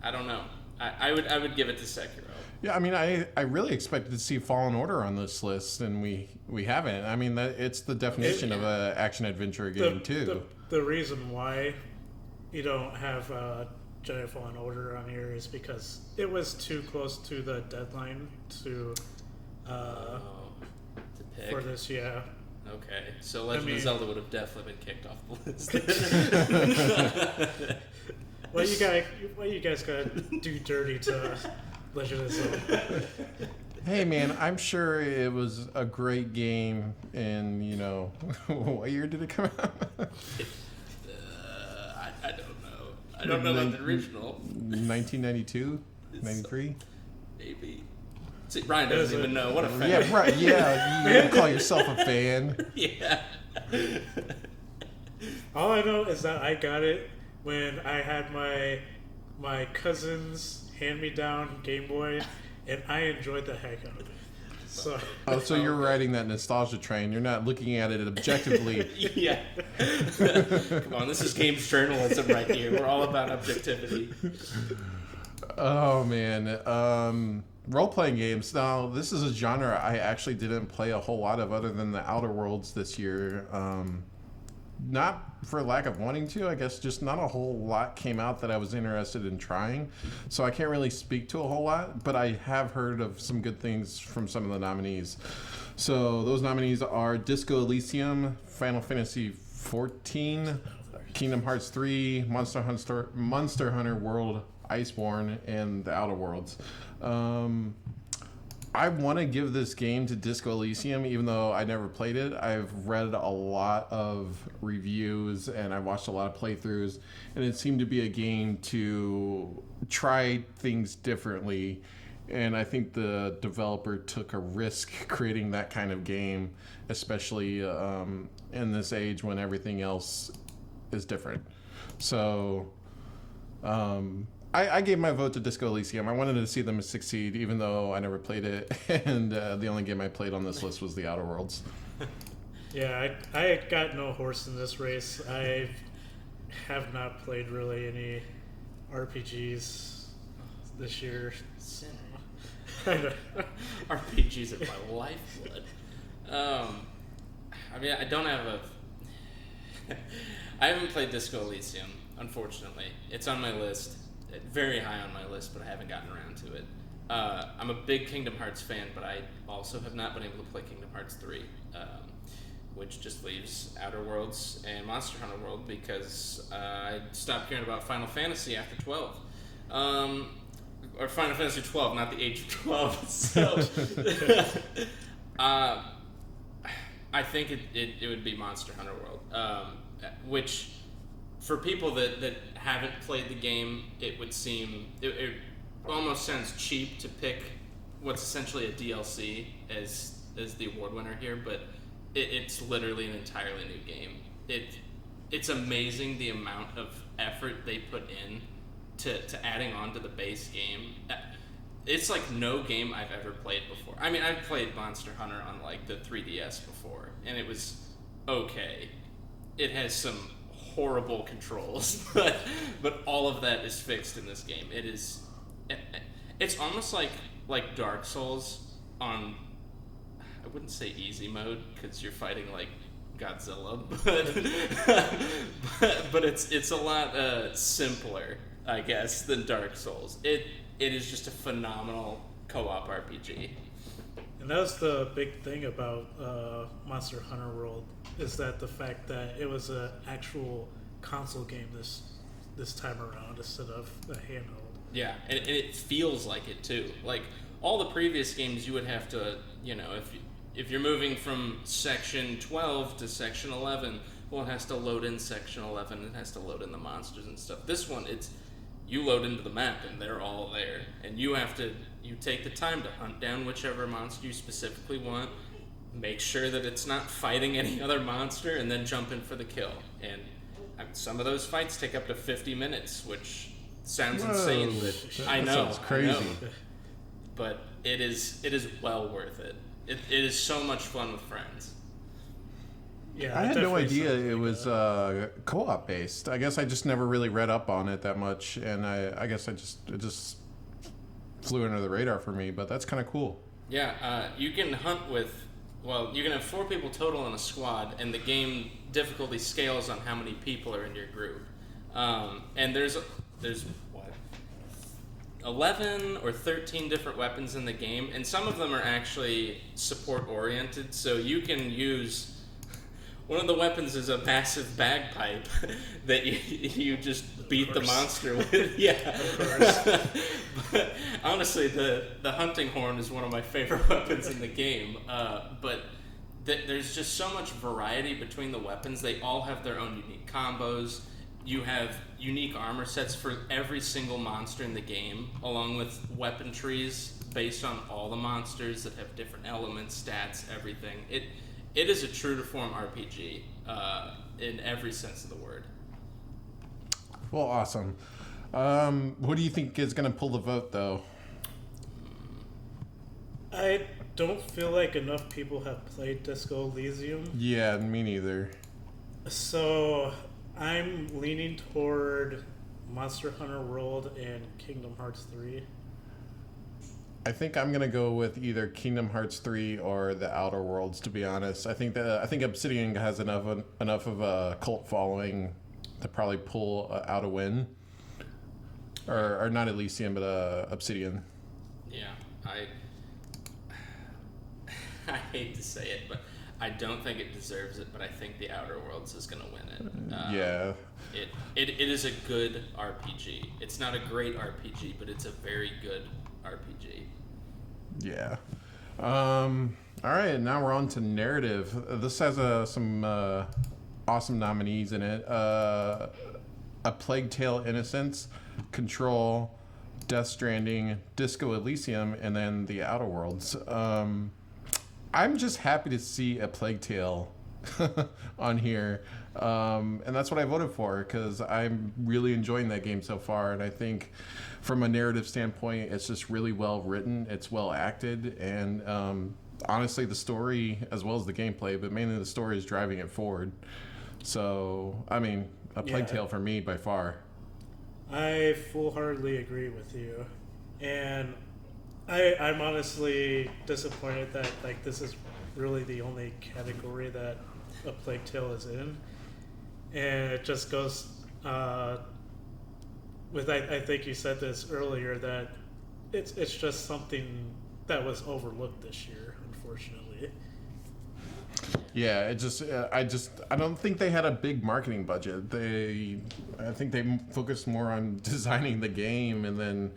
I don't know. I would give it to Sekiro. Yeah, I mean, I really expected to see Fallen Order on this list, and we haven't. I mean, it's the definition of an action adventure game too. The reason why you don't have Jedi Fallen Order on here is because it was too close to the deadline to pick. for this. Yeah. Okay, so Legend of Zelda would have definitely been kicked off the list. What you guys gotta do dirty to Legend of Zelda? Hey man, I'm sure it was a great game, and what year did it come out? I don't know. I don't know about the original. 1992, 93. Maybe. See, Ryan doesn't even know. What a fan. Yeah, right. Yeah, you call yourself a fan. Yeah. All I know is that I got it when I had my cousin's hand-me-down Game Boy, and I enjoyed the heck out of it. So You're riding that nostalgia train. You're not looking at it objectively. Yeah. Come on, this is games journalism right here. We're all about objectivity. Oh man. Role-playing games. Now, this is a genre I actually didn't play a whole lot of other than the Outer Worlds this year. Not for lack of wanting to, I guess just not a whole lot came out that I was interested in trying. So I can't really speak to a whole lot, but I have heard of some good things from some of the nominees. So those nominees are Disco Elysium, Final Fantasy XIV, Kingdom Hearts 3, Monster Hunter World Iceborne, and The Outer Worlds. I want to give this game to Disco Elysium, even though I never played it. I've read a lot of reviews and I've watched a lot of playthroughs, and it seemed to be a game to try things differently. And I think the developer took a risk creating that kind of game, especially in this age when everything else is different. So I gave my vote to Disco Elysium. I wanted to see them succeed, even though I never played it. And the only game I played on this list was The Outer Worlds. yeah, I got no horse in this race. I have not played really any RPGs this year. RPGs are my lifeblood. I mean, I don't have I haven't played Disco Elysium, unfortunately. It's on my list. Very high on my list, but I haven't gotten around to it. I'm a big Kingdom Hearts fan, but I also have not been able to play Kingdom Hearts 3, which just leaves Outer Worlds and Monster Hunter World because I stopped caring about Final Fantasy after 12. Or Final Fantasy 12, not the age of 12. So, I think it would be Monster Hunter World, which, for people that haven't played the game, it would seem it almost sounds cheap to pick what's essentially a DLC as the award winner here, but it's literally an entirely new game. It's amazing the amount of effort they put in to adding on to the base game. it's like no game I've ever played before. I mean, I've played Monster Hunter on like the 3DS before, and it was okay. It has some horrible controls, but all of that is fixed in this game. It's almost like Dark Souls on, I wouldn't say easy mode because you're fighting like Godzilla, but it's a lot simpler, I guess, than Dark Souls. It is just a phenomenal co-op RPG. And that was the big thing about Monster Hunter World, is that the fact that it was an actual console game this time around instead of a handheld. Yeah, and it feels like it too. Like all the previous games, you would have to, if you're moving from section 12 to section 11, well, it has to load in section 11. It has to load in the monsters and stuff. This one, you load into the map and they're all there, and you take the time to hunt down whichever monster you specifically want, make sure that it's not fighting any other monster, and then jump in for the kill. And some of those fights take up to 50 minutes, which sounds insane, but I know. Sounds crazy. I know. But it is well worth it. It is so much fun with friends. Yeah, I had no idea it was co-op based. I guess I just never really read up on it that much, and I guess it just flew under the radar for me. But that's kind of cool. Yeah, you can hunt with. Well, you can have 4 people total in a squad, and the game difficulty scales on how many people are in your group. And there's what, 11 or 13 different weapons in the game, and some of them are actually support oriented. So you can use. One of the weapons is a massive bagpipe that you just beat the monster with. Yeah, of course. But honestly, the hunting horn is one of my favorite weapons in the game. But there's just so much variety between the weapons. They all have their own unique combos. You have unique armor sets for every single monster in the game, along with weapon trees based on all the monsters that have different elements, stats, everything. It is a true to form RPG in every sense of the word. Well, awesome. What do you think is going to pull the vote, though? I don't feel like enough people have played Disco Elysium. Yeah, me neither. So I'm leaning toward Monster Hunter World and Kingdom Hearts 3. I think I'm gonna go with either Kingdom Hearts 3 or The Outer Worlds. To be honest, I think Obsidian has enough of a cult following to probably pull out a win, or not Elysium, but Obsidian. Yeah, I hate to say it, but I don't think it deserves it. But I think The Outer Worlds is gonna win it. Yeah. It is a good RPG. It's not a great RPG, but it's a very good RPG. Yeah. All right, now we're on to narrative. This has some awesome nominees in it. A Plague Tale: Innocence, Control, Death Stranding, Disco Elysium, and then The Outer Worlds. I'm just happy to see a Plague Tale on here. And that's what I voted for, because I'm really enjoying that game so far, and I think from a narrative standpoint it's just really well written, it's well acted, and honestly the story as well as the gameplay, but mainly the story, is driving it forward. So I mean, a Plague Tale for me by far. I full-heartedly agree with you, and I'm honestly disappointed that this is really the only category that a Plague Tale is in. And it just goes with I think you said this earlier, that it's just something that was overlooked this year, unfortunately. Yeah, I don't think they had a big marketing budget. I think they focused more on designing the game, and then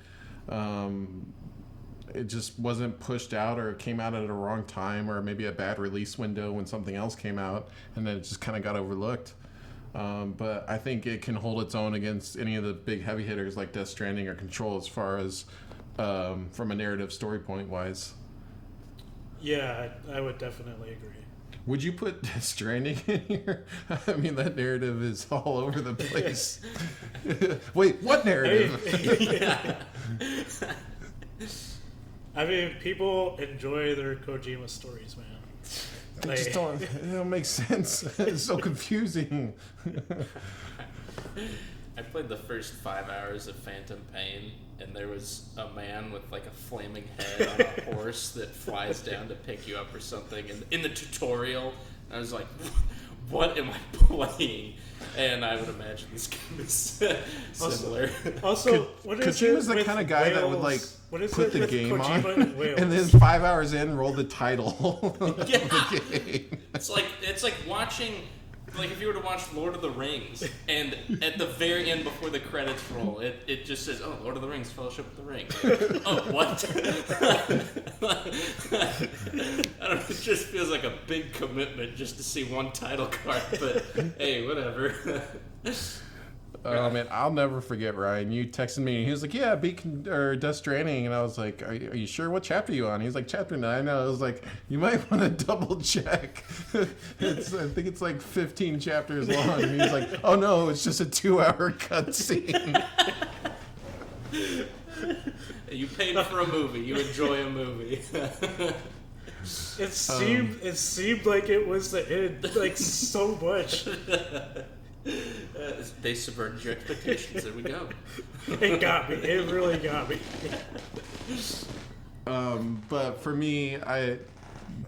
it just wasn't pushed out, or it came out at a wrong time, or maybe a bad release window when something else came out, and then it just kind of got overlooked. But I think it can hold its own against any of the big heavy hitters like Death Stranding or Control, as far as from a narrative story point wise. Yeah, I would definitely agree. Would you put Death Stranding in here? I mean, that narrative is all over the place. Wait, what narrative? I mean, people enjoy their Kojima stories, man. It just don't make sense. It's so confusing. I played the first 5 hours of Phantom Pain, and there was a man with like a flaming head on a horse that flies down to pick you up or something. And in the tutorial, I was like, "What am I playing?" And I would imagine this game is similar. Also, what is Kojima's it the with kind of guy that would like what is put it the with game Kojima on, and Wales? and then 5 hours in, roll the title of Yeah. the game. It's like watching, like if you were to watch Lord of the Rings, and at the very end before the credits roll, it just says, "Oh, Lord of the Rings, Fellowship of the Ring." Like, oh, what? I don't know, it just feels like a big commitment just to see one title card, but hey, whatever. Oh man, I'll never forget Ryan. You texted me and he was like, "Yeah, Death Stranding," and I was like, "Are you sure? What chapter are you on?" He's like, "Chapter 9." I was like, "You might want to double check." I think it's like 15 chapters long. And he's like, "Oh no, it's just a 2-hour cutscene." You paid for a movie. You enjoy a movie. It seemed like it was the end, like so much. They subverted your expectations. There we go. It got me. It really got me. But for me,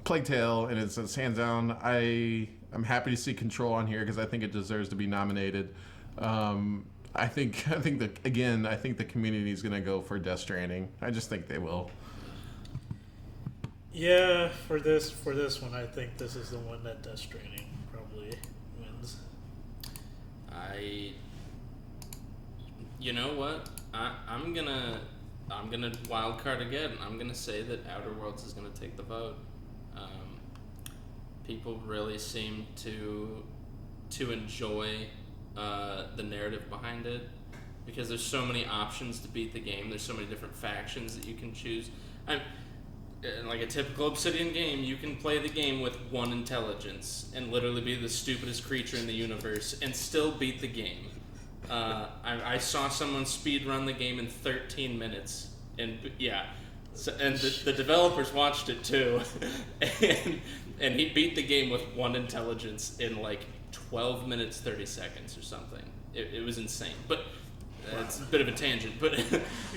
Plague Tale, and it's hands down. I'm happy to see Control on here because I think it deserves to be nominated. I think the community is gonna go for Death Stranding. I just think they will. Yeah, for this one, I think this is the one that Death Stranding probably wins. You know what? I'm gonna wild card again. I'm gonna say that Outer Worlds is gonna take the vote. People really seem to enjoy the narrative behind it because there's so many options to beat the game. There's so many different factions that you can choose. Like a typical Obsidian game, you can play the game with 1 intelligence and literally be the stupidest creature in the universe and still beat the game. I saw someone speedrun the game in 13 minutes, and yeah, and the developers watched it too, and he beat the game with 1 intelligence in like 12 minutes 30 seconds or something. It was insane, but it's a bit of a tangent. But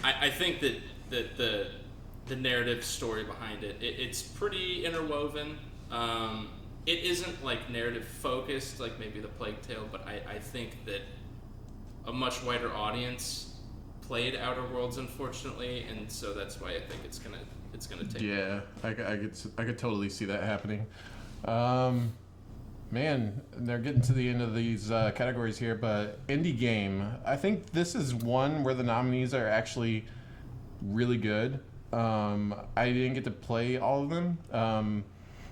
I think that the narrative story behind it's pretty interwoven. It isn't like narrative focused like maybe the Plague Tale, but I think that a much wider audience played Outer Worlds, unfortunately, and so that's why I think it's gonna take. Yeah, I could totally see that happening. Man, they're getting to the end of these categories here, but indie game. I think this is one where the nominees are actually really good. I didn't get to play all of them,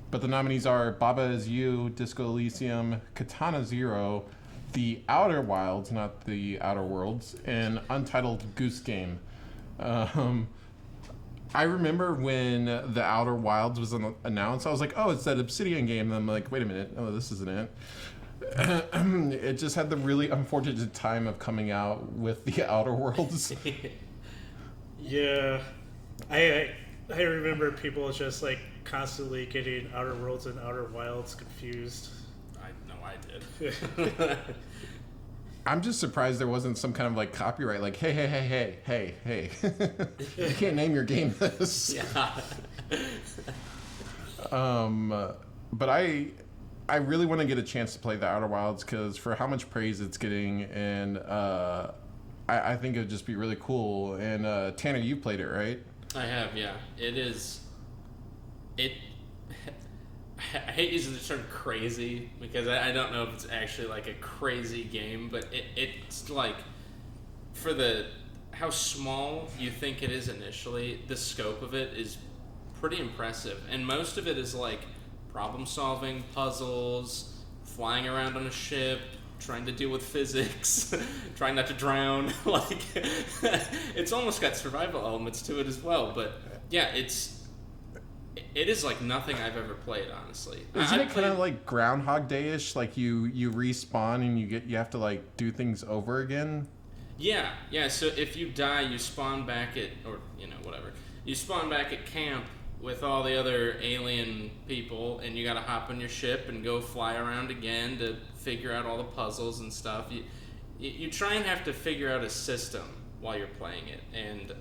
but the nominees are Baba Is You, Disco Elysium, Katana Zero, The Outer Wilds, not The Outer Worlds, and Untitled Goose Game. I remember when The Outer Wilds was announced, I was like, oh, it's that Obsidian game. And I'm like, wait a minute, oh, this isn't it. It just had the really unfortunate time of coming out with The Outer Worlds. Yeah, I remember people just like constantly getting Outer Worlds and Outer Wilds confused. I know I did. I'm just surprised there wasn't some kind of like copyright, like, hey, you can't name your game this. Yeah. But I really want to get a chance to play The Outer Wilds because for how much praise it's getting, and I think it would just be really cool. And Tanner, you played it, right? I have, yeah. I hate using the term crazy because I don't know if it's actually like a crazy game, but it's like for how small you think it is initially, the scope of it is pretty impressive. And most of it is like problem solving, puzzles, flying around on a ship, trying to deal with physics, trying not to drown. Like it's almost got survival elements to it as well. But yeah, it is like nothing I've ever played, honestly. Isn't it kind of like Groundhog Day-ish? Like you respawn and you have to like do things over again? Yeah. So if you die, you spawn back at, or whatever. You spawn back at camp with all the other alien people, and you got to hop on your ship and go fly around again to figure out all the puzzles and stuff. You try and have to figure out a system while you're playing it, and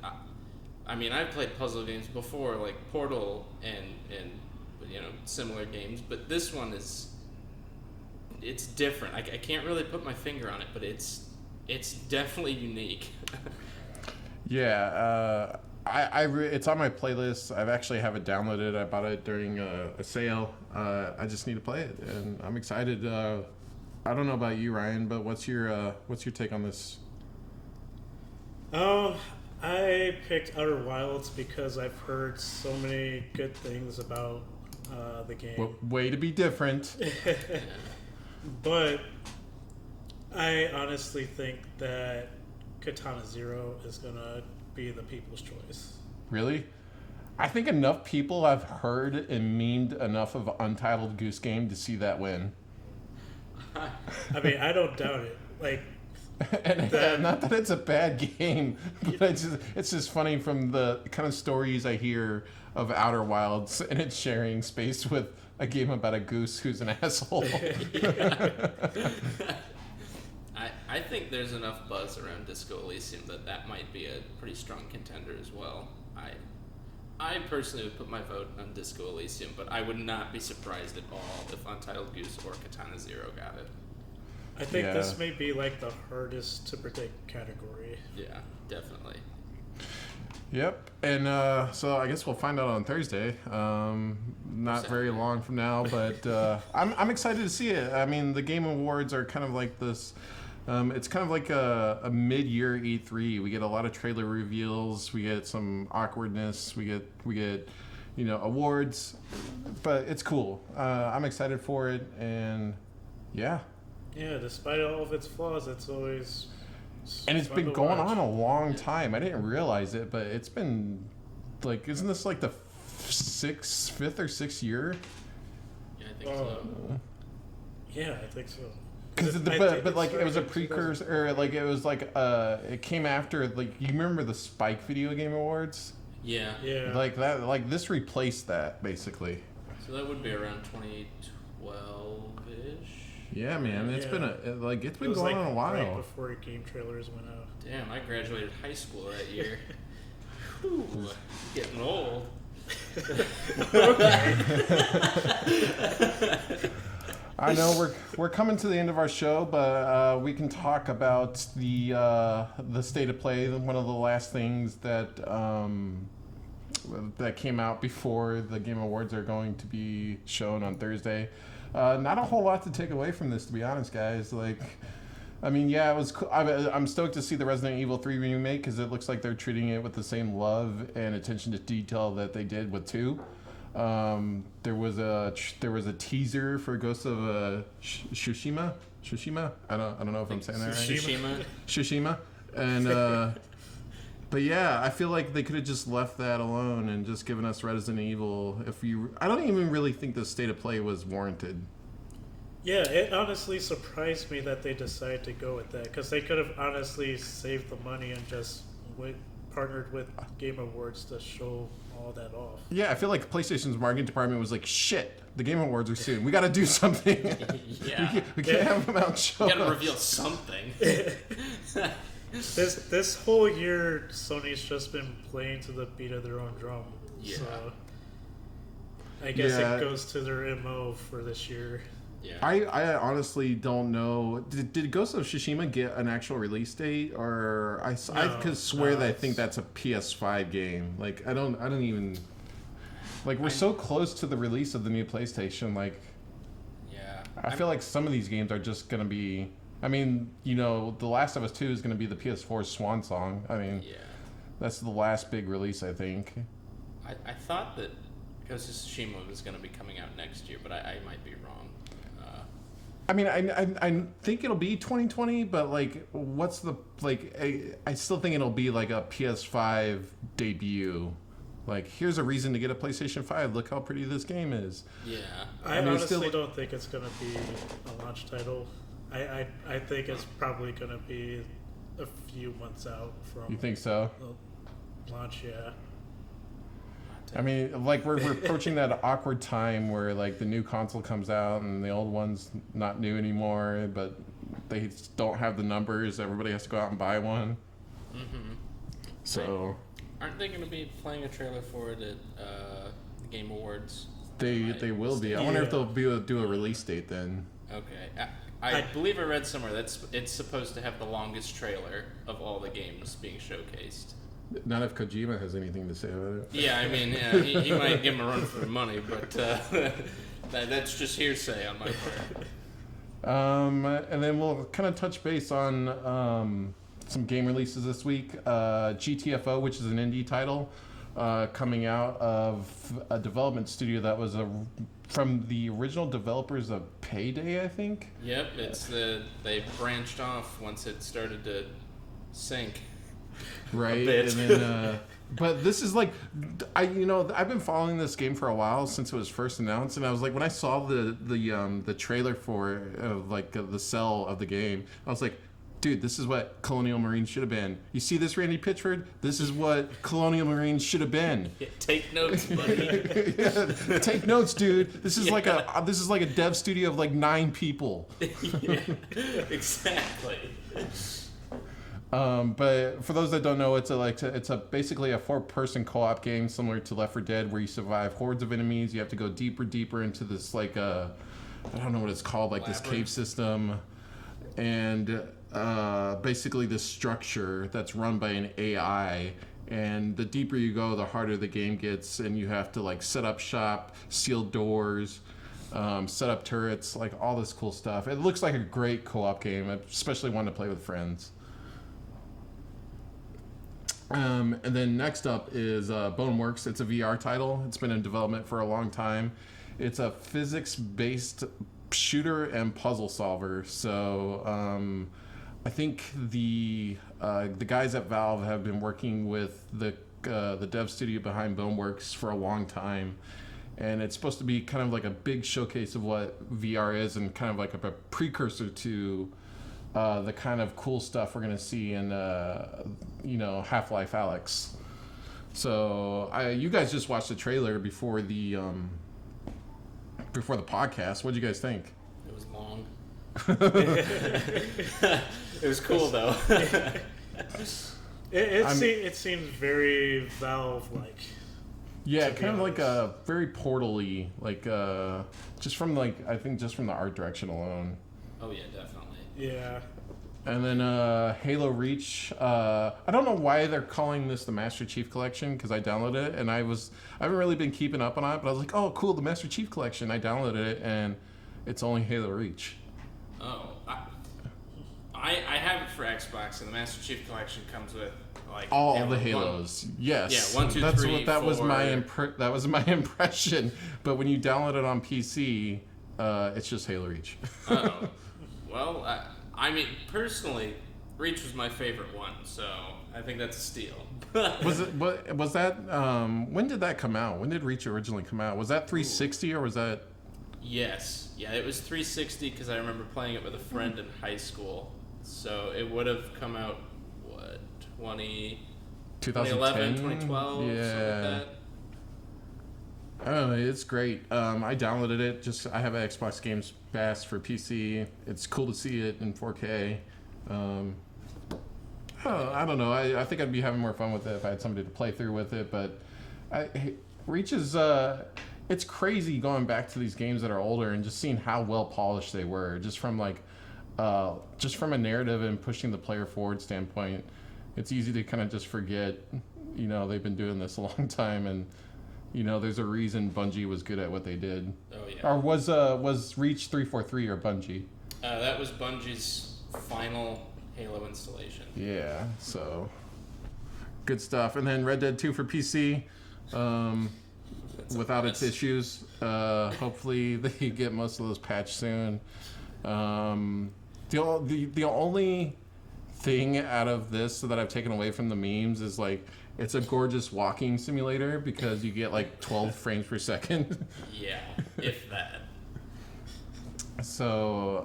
I mean, I've played puzzle games before, like Portal and similar games, but this one it's different. I can't really put my finger on it, but it's definitely unique. Yeah, it's on my playlist. I've actually have it downloaded. I bought it during a sale. I just need to play it, and I'm excited. I don't know about you, Ryan, but what's your take on this? I picked Outer Wilds because I've heard so many good things about the game. Well, way to be different. But I honestly think that Katana Zero is going to be the people's choice. Really? I think enough people have heard and memed enough of Untitled Goose Game to see that win. I mean, I don't doubt it. Like, and not that it's a bad game, but it's just funny from the kind of stories I hear of Outer Wilds, and it's sharing space with a game about a goose who's an asshole. I think there's enough buzz around Disco Elysium that might be a pretty strong contender as well. I personally would put my vote on Disco Elysium, but I would not be surprised at all if Untitled Goose or Katana Zero got it. I think this may be like the hardest to predict category. Yeah, definitely. Yep, and so I guess we'll find out on Thursday. Not very long from now, but I'm excited to see it. I mean, the Game Awards are kind of like this. It's kind of like a mid-year E3. We get a lot of trailer reveals. We get some awkwardness. We get awards, but it's cool. I'm excited for it, and yeah. Yeah, despite all of its flaws, it's always. And it's been going on a long time. I didn't realize it, but it's been like, isn't this like the fifth or sixth year? Yeah, I think so. Yeah, I think so. But like it was a precursor, or like it was like it came after, like, you remember the Spike Video Game Awards? Yeah. Yeah. Like that, like this replaced that basically. So that would be around 2012-ish. Yeah, man, it's been it's been going on a while. Right before game trailers went out. Damn, I graduated high school that year. Whew, getting old. I know we're coming to the end of our show, but we can talk about the state of play. One of the last things that came out before the Game Awards are going to be shown on Thursday. Not a whole lot to take away from this, to be honest, guys. Like, I mean, yeah, it was cool. I'm stoked to see the Resident Evil 3 remake because it looks like they're treating it with the same love and attention to detail that they did with 2. There was a teaser for Ghost of Tsushima. I don't know if I'm saying that right. Tsushima. And but yeah, I feel like they could have just left that alone and just given us Resident Evil. I don't even really think the state of play was warranted. Yeah, it honestly surprised me that they decided to go with that, because they could have honestly saved the money and just partnered with Game Awards to show all that off. Yeah, I feel like PlayStation's marketing department was like, shit, the Game Awards are soon. We got to do something. Yeah. we can't have them out show. We got to reveal something. This whole year, Sony's just been playing to the beat of their own drum. Yeah. So I guess it goes to their MO for this year. Yeah. I honestly don't know. Did Ghost of Tsushima get an actual release date, or I could swear that I think that's a PS5 game. Like I don't even like we're so close to the release of the new PlayStation. Like, yeah, I feel like some of these games are just gonna be. I mean, The Last of Us 2 is gonna be the PS4's swan song. I mean, that's the last big release, I think. I thought that Ghost of Tsushima was gonna be coming out next year, but I might be wrong. I mean, I think it'll be 2020, but like, what's the I still think it'll be like a PS5 debut. Like, here's a reason to get a PlayStation 5. Look how pretty this game is. Yeah, I honestly don't think it's gonna be a launch title. I think it's probably gonna be a few months out from. You think so? Launch, yeah. I mean, like we're approaching that awkward time where like the new console comes out and the old one's not new anymore, but they don't have the numbers. Everybody has to go out and buy one. Mm-hmm. So, aren't they going to be playing a trailer for it at the Game Awards? they will be. I wonder if they'll be able to do a release date then. Okay. I believe I read somewhere it's supposed to have the longest trailer of all the games being showcased. Not if Kojima has anything to say about it. Yeah, I mean, he might give him a run for the money, but that's just hearsay on my part. And then we'll kind of touch base on some game releases this week. Gtfo, which is an indie title, coming out of a development studio that was from the original developers of Payday, I think. Yep, they branched off once it started to sink. Right, and then, but this is like, I've been following this game for a while since it was first announced, and I was like, when I saw the trailer for the sell of the game, I was like, dude, this is what Colonial Marines should have been. You see this, Randy Pitchford? This is what Colonial Marines should have been. Yeah, take notes, buddy. Yeah, take notes, dude. This is like a dev studio of like 9 people. Yeah, exactly. But for those that don't know, it's basically a 4-person co-op game similar to Left 4 Dead, where you survive hordes of enemies. You have to go deeper into this I don't know what it's called, like Labyrinth. this cave system, and basically this structure that's run by an AI. And the deeper you go, the harder the game gets, and you have to like set up shop, seal doors, set up turrets, like all this cool stuff. It looks like a great co-op game, especially one to play with friends. And then next up is Boehm Works. It's a VR title. It's been in development for a long time. It's a physics-based shooter and puzzle solver. So I think the guys at Valve have been working with the dev studio behind Boehm Works for a long time. And it's supposed to be kind of like a big showcase of what VR is, and kind of like a precursor to the kind of cool stuff we're going to see in, Half-Life Alyx. So you guys just watched the trailer before the podcast. What did you guys think? It was long. It was cool though. It seems very Valve-like. Yeah, kind of like a very Portal-y, just from the art direction alone. Oh yeah, definitely. Yeah. And then Halo Reach. I don't know why they're calling this the Master Chief Collection, because I downloaded it and I haven't really been keeping up on it, but I was like, oh cool, the Master Chief Collection. I downloaded it and it's only Halo Reach. Oh, I have it for Xbox, and the Master Chief Collection comes with like all the Halos. Yes. Yeah, 1, 2, 3, 4. Was that was my impression. But when you download it on PC, it's just Halo Reach. Oh. Well, I mean, personally, Reach was my favorite one, so I think that's a steal. Was that when did that come out? When did Reach originally come out? Was that 360 or was that? Yes. Yeah, it was 360 because I remember playing it with a friend in high school. So it would have come out, 2011, 2012, yeah. something like that. Oh, it's great. I downloaded it. I have an Xbox Games Pass for PC. It's cool to see it in 4K. I don't know. I think I'd be having more fun with it if I had somebody to play through with it. But Reach is it's crazy going back to these games that are older and just seeing how well polished they were. Just from a narrative and pushing the player forward standpoint, it's easy to kind of just forget. They've been doing this a long time, and there's a reason Bungie was good at what they did. Oh yeah. Or was Reach 343 or Bungie? That was Bungie's final Halo installation. Yeah, so good stuff. And then Red Dead 2 for PC, without its issues. Hopefully they get most of those patched soon. The only thing out of this that I've taken away from the memes is it's a gorgeous walking simulator because you get 12 frames per second. Yeah, if that. So,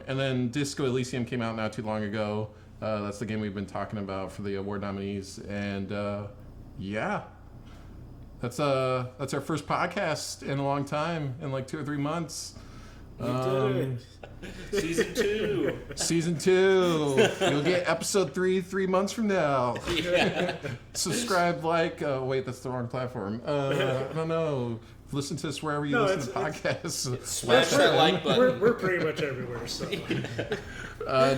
and then Disco Elysium came out not too long ago. That's the game we've been talking about for the award nominees. And, yeah. that's our first podcast in a long time, in like 2 or 3 months. We did it. Season 2. Season 2. You'll get episode 3 months from now. Yeah. Subscribe, like. Wait, that's the wrong platform. I don't know. Listen to us wherever you listen to podcasts. Smash that like button. We're pretty much everywhere. So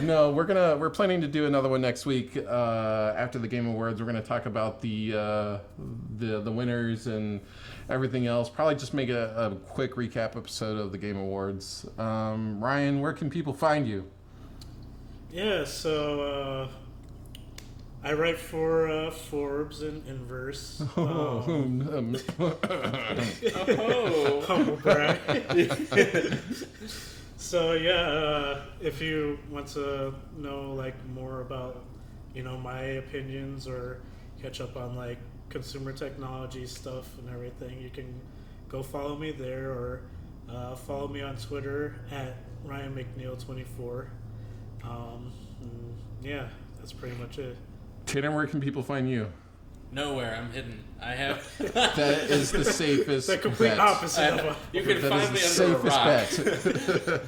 No, we're planning to do another one next week after the Game Awards. We're gonna talk about the winners and everything else. Probably just make a quick recap episode of the Game Awards. Ryan, where can people find you? yeah, so I write for Forbes and Verse. Oh. Humble brag. So yeah, if you want to know like more about my opinions or catch up on like consumer technology stuff and everything, you can go follow me there or follow me on Twitter at Ryan McNeil24. Yeah, that's pretty much it. Tanner, where can people find you? Nowhere. I'm hidden. I have. That is the safest The complete bet. opposite of You can That find me is the under a rock. safest bet.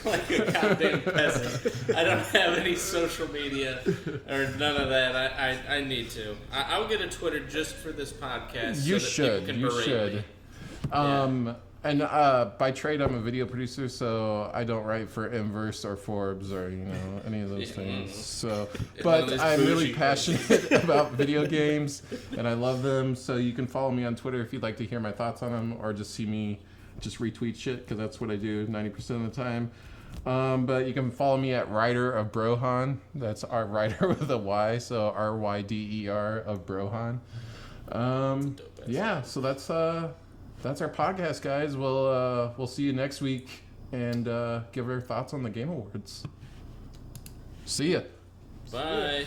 Like a goddamn peasant. I don't have any social media or none of that. I need to. I'll get a Twitter just for this podcast. You so that should. People can You berate should. Me. And by trade, I'm a video producer, so I don't write for Inverse or Forbes or any of those things. So, but those I'm really bougie passionate about video games, and I love them. So you can follow me on Twitter if you'd like to hear my thoughts on them, or just see me just retweet shit because that's what I do 90% of the time. But you can follow me at Writer of Brohan. That's our writer with a Y, so RYDER of Brohan. Yeah, so that's our podcast, guys. We'll see you next week and give our thoughts on the Game Awards. See ya. Bye.